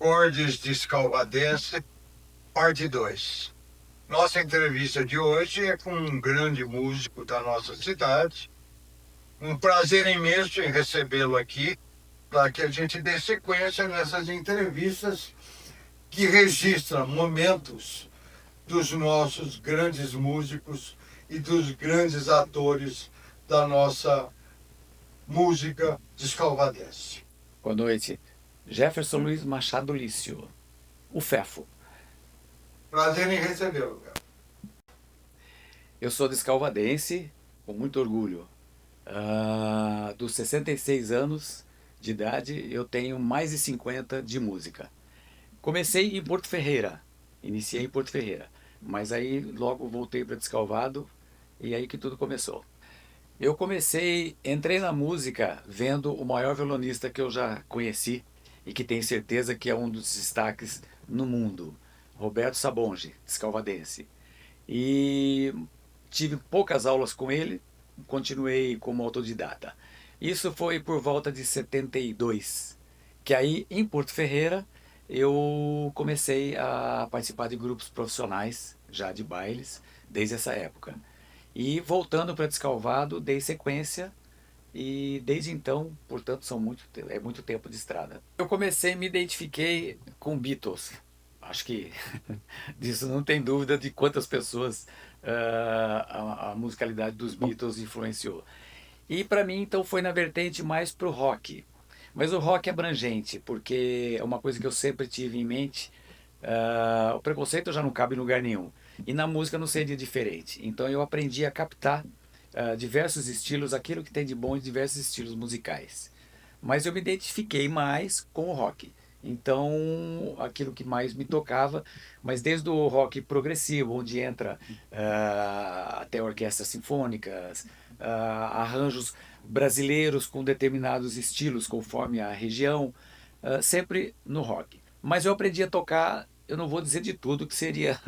Acordes de Escalvadense, parte 2. Nossa entrevista de hoje é com um grande músico da nossa cidade. Um prazer imenso em recebê-lo aqui, para que a gente dê sequência nessas entrevistas que registram momentos dos nossos grandes músicos e dos grandes atores da nossa música de escalvadense. Boa noite. Jefferson Luiz Machado Lício, o Fefo. Prazer em recebê-lo, cara. Eu sou de Escalvadense, com muito orgulho. Dos 66 anos de idade, eu tenho mais de 50 de música. Comecei em Porto Ferreira, iniciei em Porto Ferreira, mas aí logo voltei para Descalvado e aí que tudo começou. Eu entrei na música vendo o maior violonista que eu já conheci e que tenho certeza que é um dos destaques no mundo, Roberto Sabonge, escalvadense. E tive poucas aulas com ele, continuei como autodidata. Isso foi por volta de 72, que aí em Porto Ferreira eu comecei a participar de grupos profissionais, já de bailes, desde essa época. E voltando para Descalvado, dei sequência e desde então, portanto, é muito tempo de estrada. Eu me identifiquei com Beatles. Acho que disso não tem dúvida de quantas pessoas a musicalidade dos Beatles influenciou. E para mim, então, foi na vertente mais pro rock. Mas o rock é abrangente, porque é uma coisa que eu sempre tive em mente. O preconceito já não cabe em lugar nenhum. E na música não seria diferente. Então eu aprendi a captar diversos estilos, aquilo que tem de bom em diversos estilos musicais. Mas eu me identifiquei mais com o rock. Então, aquilo que mais me tocava, mas desde o rock progressivo, onde entra até orquestras sinfônicas, arranjos brasileiros com determinados estilos conforme a região, sempre no rock. Mas eu aprendi a tocar, eu não vou dizer de tudo que seria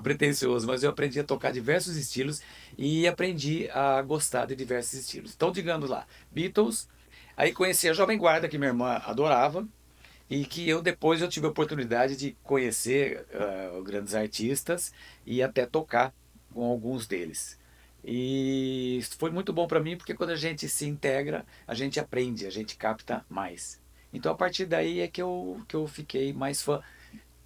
pretensioso, mas eu aprendi a tocar diversos estilos e aprendi a gostar de diversos estilos. Então, digamos lá, Beatles, aí conheci a Jovem Guarda, que minha irmã adorava, e que eu tive a oportunidade de conhecer grandes artistas e até tocar com alguns deles. E isso foi muito bom para mim, porque quando a gente se integra, a gente aprende, a gente capta mais. Então a partir daí é que eu fiquei mais fã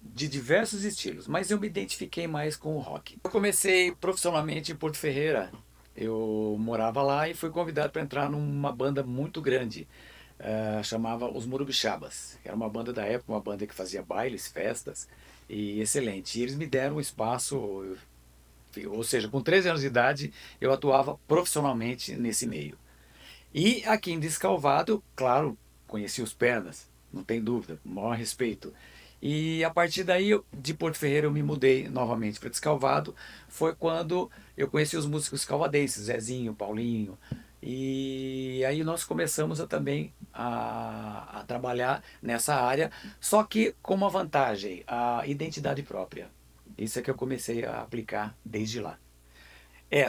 de diversos estilos, mas eu me identifiquei mais com o rock. Eu comecei profissionalmente em Porto Ferreira. Eu morava lá e fui convidado para entrar numa banda muito grande, chamava Os Morubixabas. Era uma banda da época, uma banda que fazia bailes, festas, e excelente. E eles me deram um espaço, ou seja, com 13 anos de idade, eu atuava profissionalmente nesse meio. E aqui em Descalvado, claro, conheci os Pernas, não tem dúvida, com o maior respeito. E a partir daí, de Porto Ferreira, eu me mudei novamente para Descalvado. Foi quando eu conheci os músicos calvadenses, Zezinho, Paulinho. E aí nós começamos também a trabalhar nessa área, só que com uma vantagem, a identidade própria. Isso é que eu comecei a aplicar desde lá.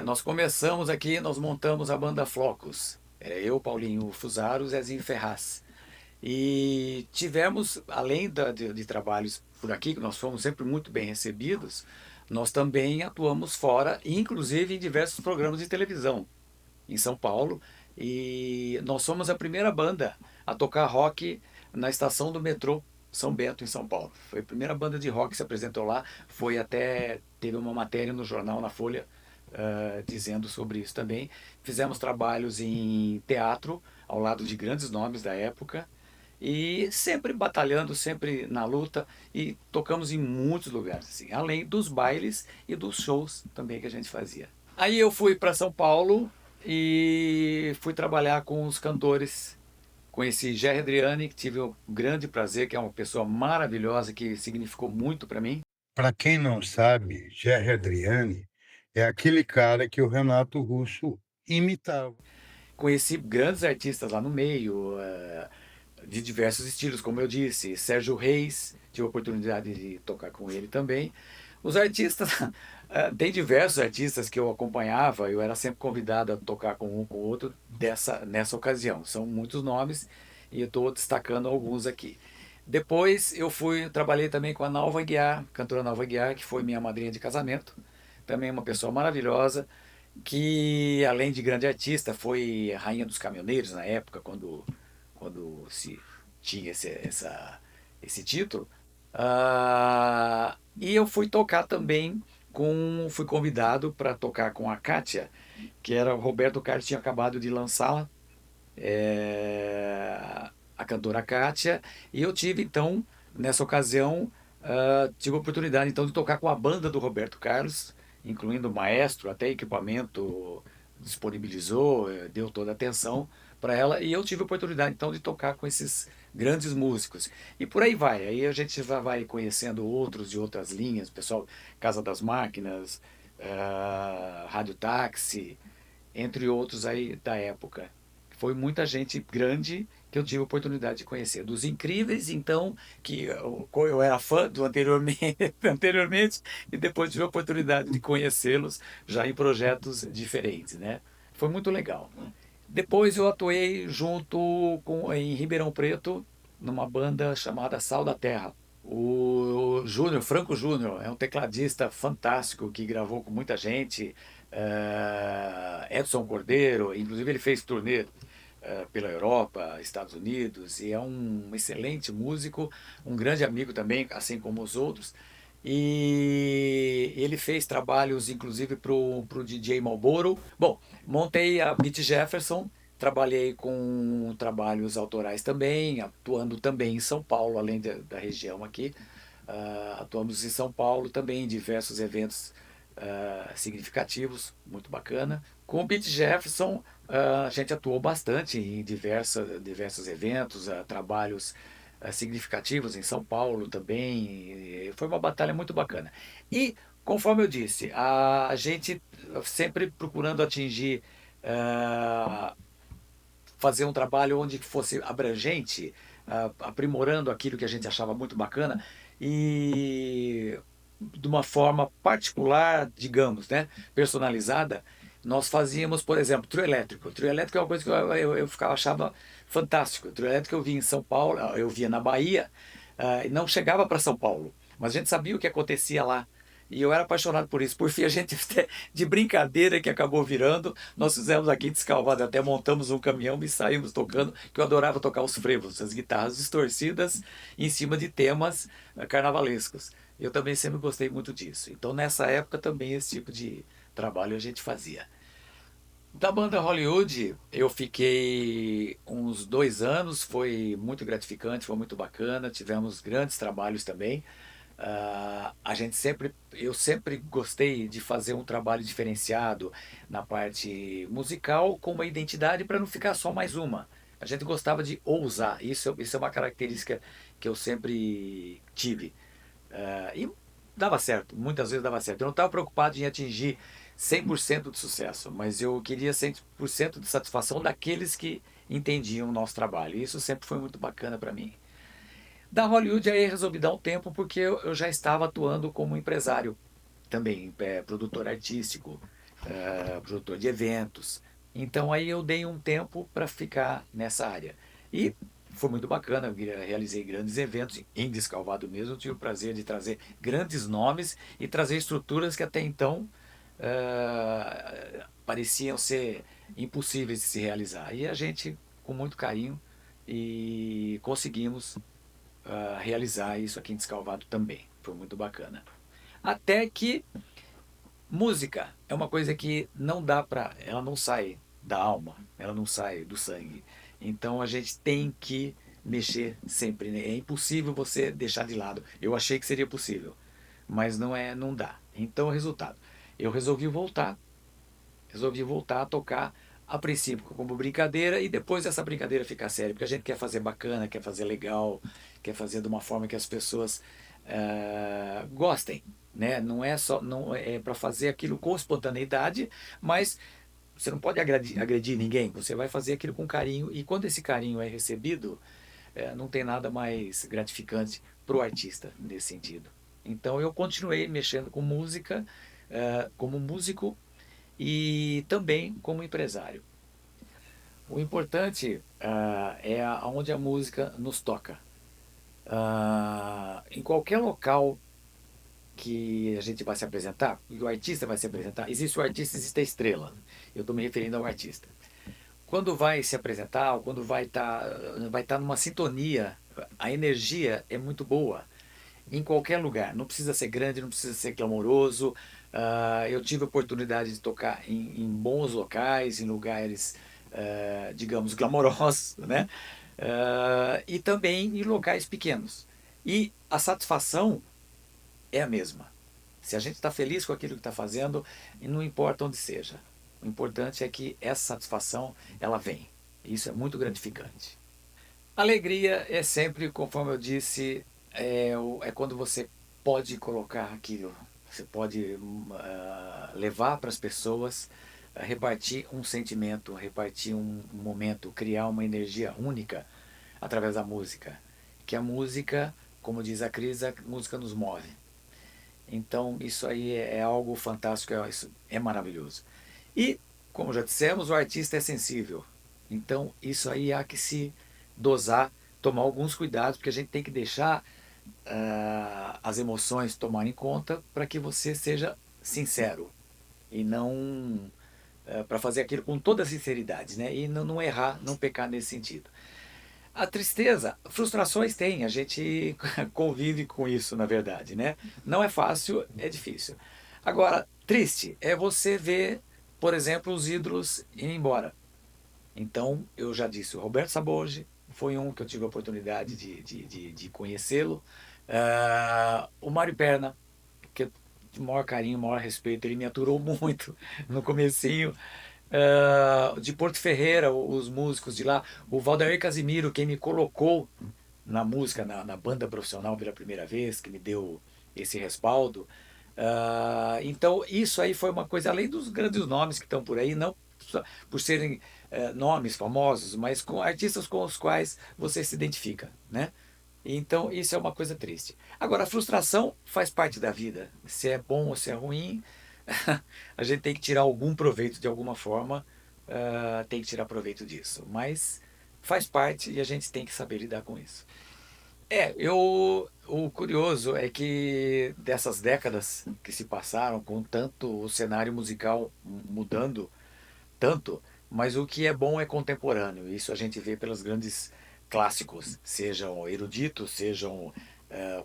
Nós começamos aqui, nós montamos a banda Flocos. Era eu, Paulinho Fusaro, Zezinho Ferraz. E tivemos, além de trabalhos por aqui, que nós fomos sempre muito bem recebidos, nós também atuamos fora, inclusive em diversos programas de televisão em São Paulo. E nós somos a primeira banda a tocar rock na estação do metrô São Bento, em São Paulo. Foi a primeira banda de rock que se apresentou lá. Teve uma matéria no jornal, na Folha, dizendo sobre isso também. Fizemos trabalhos em teatro, ao lado de grandes nomes da época, e sempre batalhando, sempre na luta, e tocamos em muitos lugares, assim, além dos bailes e dos shows também que a gente fazia. Aí eu fui para São Paulo e fui trabalhar com os cantores. Conheci Gerry Adriani, que tive o grande prazer, que é uma pessoa maravilhosa, que significou muito para mim. Para quem não sabe, Gerry Adriani é aquele cara que o Renato Russo imitava. Conheci grandes artistas lá no meio, de diversos estilos, como eu disse. Sérgio Reis, tive a oportunidade de tocar com ele também. Os artistas, tem diversos artistas que eu acompanhava, eu era sempre convidado a tocar com um com o outro nessa ocasião. São muitos nomes e eu estou destacando alguns aqui. Depois eu trabalhei também com a Nalva Aguiar, cantora Nalva Aguiar, que foi minha madrinha de casamento. Também uma pessoa maravilhosa, que além de grande artista, foi rainha dos caminhoneiros na época, quando se tinha esse título. E eu fui tocar também fui convidado para tocar com a Kátia, que era o Roberto Carlos tinha acabado de lançar a cantora Kátia, e eu tive então, nessa ocasião, tive a oportunidade então de tocar com a banda do Roberto Carlos, incluindo o maestro, até equipamento disponibilizou, deu toda a atenção para ela, e eu tive a oportunidade então de tocar com esses grandes músicos. E por aí vai, aí a gente vai conhecendo outros de outras linhas, pessoal, Casa das Máquinas, Rádio Táxi, entre outros aí da época. Foi muita gente grande que eu tive a oportunidade de conhecer. Dos Incríveis, então, que eu era fã do anteriormente, anteriormente, e depois tive a oportunidade de conhecê-los já em projetos diferentes, né? Foi muito legal. Depois eu atuei em Ribeirão Preto, numa banda chamada Sal da Terra. O Júnior, Franco Júnior, é um tecladista fantástico que gravou com muita gente. Edson Cordeiro, inclusive ele fez turnê pela Europa, Estados Unidos, e é um excelente músico, um grande amigo também, assim como os outros. E ele fez trabalhos, inclusive, para o DJ Malboro. Bom, montei a Beat Jefferson, trabalhei com trabalhos autorais também, atuando também em São Paulo, além da região aqui. Atuamos em São Paulo também em diversos eventos significativos, muito bacana. Com o Beat Jefferson, a gente atuou bastante em diversos eventos, trabalhos significativos em São Paulo também. E foi uma batalha muito bacana. E, conforme eu disse, a gente sempre procurando atingir, fazer um trabalho onde fosse abrangente, aprimorando aquilo que a gente achava muito bacana e de uma forma particular, digamos, né, personalizada. Nós fazíamos, por exemplo, trio elétrico. Trio elétrico é uma coisa que achava fantástico. Trio elétrico eu via em São Paulo, eu via na Bahia, e não chegava para São Paulo, mas a gente sabia o que acontecia lá. E eu era apaixonado por isso. Por fim, a gente, de brincadeira que acabou virando, nós fizemos aqui em Descalvado, até montamos um caminhão e saímos tocando, que eu adorava tocar os frevos, as guitarras distorcidas em cima de temas carnavalescos. Eu também sempre gostei muito disso. Então, nessa época também esse tipo de trabalho a gente fazia. Da banda Hollywood, eu fiquei uns 2 anos, foi muito gratificante, foi muito bacana, tivemos grandes trabalhos também. Eu sempre gostei de fazer um trabalho diferenciado na parte musical com uma identidade para não ficar só mais uma. A gente gostava de ousar, isso é uma característica que eu sempre tive. E dava certo, muitas vezes dava certo. Eu não estava preocupado em atingir 100% de sucesso, mas eu queria 100% de satisfação daqueles que entendiam o nosso trabalho. E isso sempre foi muito bacana para mim. Da Hollywood aí resolvi dar um tempo porque eu já estava atuando como empresário também, produtor artístico, produtor de eventos. Então aí eu dei um tempo para ficar nessa área. E foi muito bacana, eu realizei grandes eventos em Descalvado mesmo, eu tive o prazer de trazer grandes nomes e trazer estruturas que até então pareciam ser impossíveis de se realizar. E a gente, com muito carinho, e conseguimos realizar isso aqui em Descalvado também. Foi muito bacana. Até que música é uma coisa que não dá pra. Ela não sai da alma, ela não sai do sangue. Então a gente tem que mexer sempre, né? É impossível você deixar de lado. Eu achei que seria possível, mas não é, não dá. Então, o resultado, eu resolvi voltar a tocar a princípio como brincadeira e depois essa brincadeira ficar séria, porque a gente quer fazer bacana, quer fazer legal, quer fazer de uma forma que as pessoas gostem, né? Não é só não é para fazer aquilo com espontaneidade, mas você não pode agredir ninguém, você vai fazer aquilo com carinho e quando esse carinho é recebido, não tem nada mais gratificante para o artista nesse sentido. Então eu continuei mexendo com música, como músico e também como empresário. O importante é aonde a música nos toca. Em qualquer local que a gente vai se apresentar, e o artista vai se apresentar, existe o artista, existe a estrela. Eu estou me referindo ao artista. Quando vai se apresentar, ou quando vai estar numa sintonia, a energia é muito boa em qualquer lugar. Não precisa ser grande, não precisa ser glamouroso. Eu tive a oportunidade de tocar em bons locais, em lugares, digamos, glamourosos, né? E também em locais pequenos. E a satisfação é a mesma. Se a gente está feliz com aquilo que está fazendo, e não importa onde seja. O importante é que essa satisfação ela vem. Isso é muito gratificante. Alegria é sempre, conforme eu disse, é quando você pode colocar aquilo, você pode levar para as pessoas, repartir um sentimento, repartir um momento, criar uma energia única através da música. Que a música, como diz a Cris, a música nos move. Então isso aí é algo fantástico, isso é maravilhoso. E, como já dissemos, o artista é sensível. Então isso aí há que se dosar, tomar alguns cuidados, porque a gente tem que deixar as emoções tomarem conta para que você seja sincero e não para fazer aquilo com toda a sinceridade, né? E não errar, não pecar nesse sentido. A tristeza, frustrações tem, a gente convive com isso, na verdade, né? Não é fácil, é difícil. Agora, triste é você ver, por exemplo, os ídolos ir embora. Então, eu já disse, o Roberto Sabogi foi um que eu tive a oportunidade de conhecê-lo. O Mário Perna, que eu de maior carinho, maior respeito, ele me aturou muito no comecinho. De Porto Ferreira, os músicos de lá, o Valdair Casimiro, quem me colocou na música, na banda profissional pela primeira vez, que me deu esse respaldo. Então, isso aí foi uma coisa, além dos grandes nomes que estão por aí, não só por serem nomes famosos, mas com artistas com os quais você se identifica, né? Então, isso é uma coisa triste. Agora, a frustração faz parte da vida. Se é bom ou se é ruim, a gente tem que tirar algum proveito de alguma forma, tem que tirar proveito disso. Mas faz parte e a gente tem que saber lidar com isso. O curioso é que dessas décadas que se passaram, com tanto o cenário musical mudando tanto, mas o que é bom é contemporâneo. Isso a gente vê pelos grandes clássicos, sejam eruditos, sejam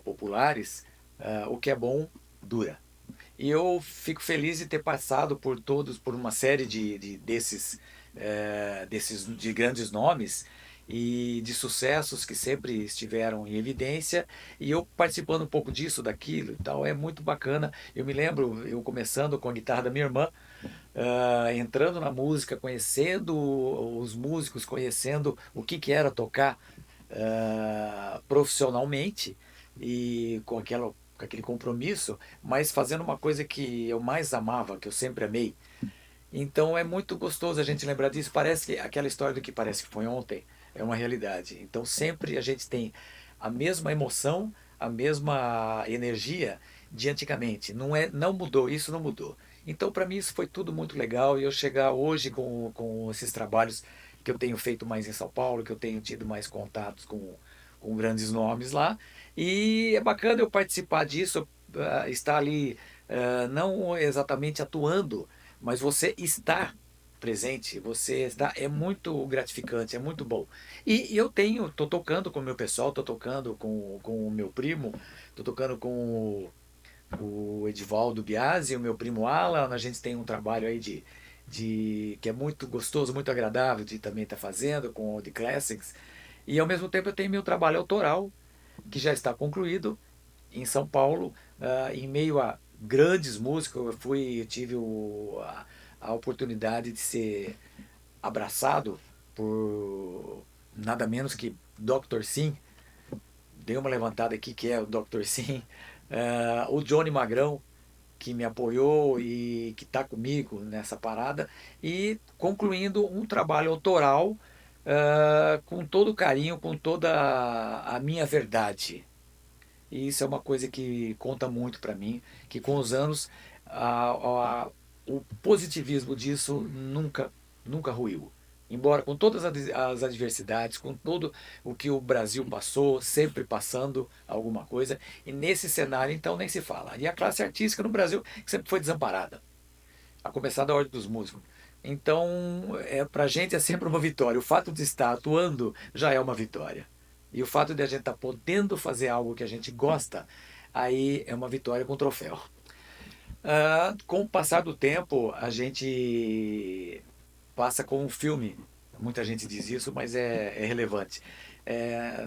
populares, o que é bom dura. E eu fico feliz de ter passado por uma série desses de grandes nomes e de sucessos que sempre estiveram em evidência, e eu participando um pouco disso, daquilo e tal, é muito bacana. Eu me lembro, eu começando com a guitarra da minha irmã, entrando na música, conhecendo os músicos, conhecendo o que era tocar profissionalmente e com aquele compromisso, mas fazendo uma coisa que eu mais amava, que eu sempre amei. Então é muito gostoso a gente lembrar disso. Parece que aquela história do que parece que foi ontem é uma realidade. Então sempre a gente tem a mesma emoção, a mesma energia de antigamente. Não mudou, isso não mudou. Então para mim isso foi tudo muito legal e eu chegar hoje com esses trabalhos que eu tenho feito mais em São Paulo, que eu tenho tido mais contatos com grandes nomes lá. E é bacana eu participar disso, estar ali, não exatamente atuando, mas você está presente, você está, é muito gratificante, é muito bom. E eu tô tocando com o meu pessoal, tô tocando com o meu primo, tô tocando com o Edivaldo Biasi, o meu primo Alan, a gente tem um trabalho aí que é muito gostoso, muito agradável de também estar fazendo com o The Classics. E ao mesmo tempo eu tenho meu trabalho autoral, que já está concluído em São Paulo, em meio a grandes músicos. Eu tive a oportunidade de ser abraçado por nada menos que Dr. Sim. Dei uma levantada aqui que é o Dr. Sim. O Johnny Magrão, que me apoiou e que está comigo nessa parada, e concluindo um trabalho autoral com todo o carinho, com toda a minha verdade. E isso é uma coisa que conta muito para mim, que com os anos o positivismo disso nunca ruiu. Embora com todas as adversidades, com tudo o que o Brasil passou, sempre passando alguma coisa, e nesse cenário então nem se fala. E a classe artística no Brasil sempre foi desamparada, a começar da Ordem dos Músicos. Então, para a gente é sempre uma vitória. O fato de estar atuando já é uma vitória. E o fato de a gente estar podendo fazer algo que a gente gosta, aí é uma vitória com troféu. Com o passar do tempo, a gente passa com um filme. Muita gente diz isso, mas é relevante.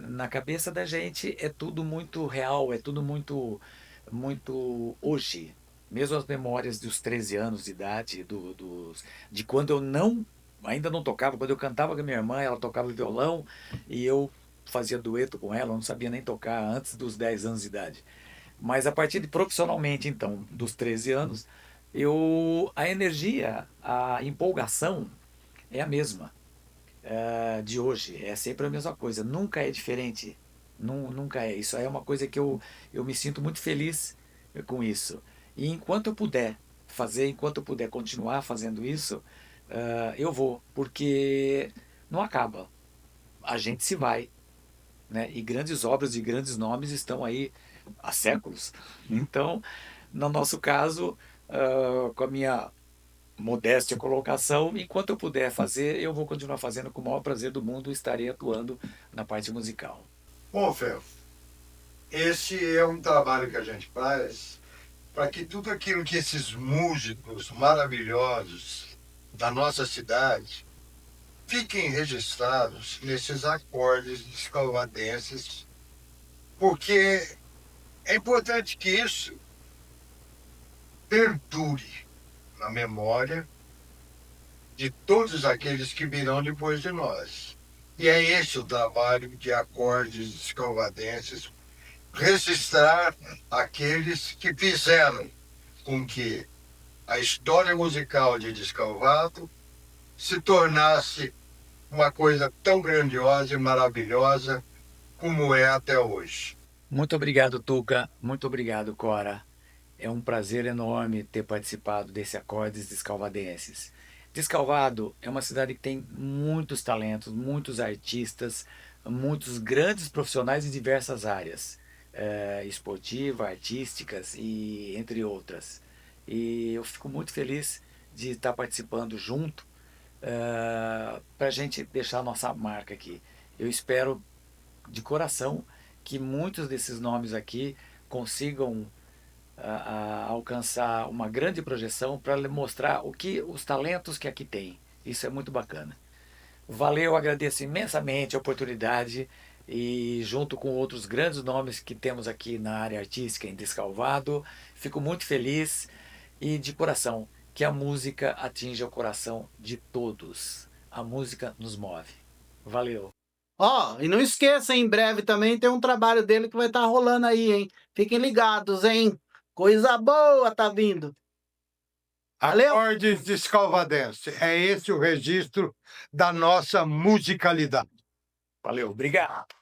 Na cabeça da gente é tudo muito real, é tudo muito hoje. Mesmo as memórias dos 13 anos de idade, de quando eu ainda não tocava, quando eu cantava com a minha irmã, ela tocava violão e eu fazia dueto com ela, eu não sabia nem tocar antes dos 10 anos de idade. Mas a partir de profissionalmente, então, dos 13 anos, a energia, a empolgação é a mesma de hoje. É sempre a mesma coisa. Nunca é diferente. Nunca é. Isso aí é uma coisa que eu me sinto muito feliz com isso. E enquanto eu puder fazer, enquanto eu puder continuar fazendo isso, eu vou. Porque não acaba. A gente se vai, né? E grandes obras e grandes nomes estão aí há séculos. Então, no nosso caso, com a minha modéstia colocação, enquanto eu puder fazer, eu vou continuar fazendo com o maior prazer do mundo, estarei atuando na parte musical. Bom, Fel, esse é um trabalho que a gente faz para que tudo aquilo que esses músicos maravilhosos da nossa cidade fiquem registrados nesses acordes escalvadenses, porque é importante que isso perdure na memória de todos aqueles que virão depois de nós. E é esse o trabalho de acordes escalvadenses, registrar aqueles que fizeram com que a história musical de Descalvado se tornasse uma coisa tão grandiosa e maravilhosa como é até hoje. Muito obrigado, Tuca. Muito obrigado, Cora. É um prazer enorme ter participado desse Acordes Descalvadenses. Descalvado é uma cidade que tem muitos talentos, muitos artistas, muitos grandes profissionais em diversas áreas, esportiva, artísticas e entre outras. E eu fico muito feliz de estar participando junto para a gente deixar a nossa marca aqui. Eu espero de coração que muitos desses nomes aqui consigam a alcançar uma grande projeção para mostrar os talentos que aqui tem. Isso é muito bacana. Valeu, agradeço imensamente a oportunidade e junto com outros grandes nomes que temos aqui na área artística em Descalvado, fico muito feliz e de coração que a música atinja o coração de todos. A música nos move. Valeu. Ó, e não esqueça, em breve também tem um trabalho dele que vai estar rolando aí, hein? Fiquem ligados, hein? Coisa boa tá vindo. Valeu? Acordes Descalvadense. É esse o registro da nossa musicalidade. Valeu, obrigado.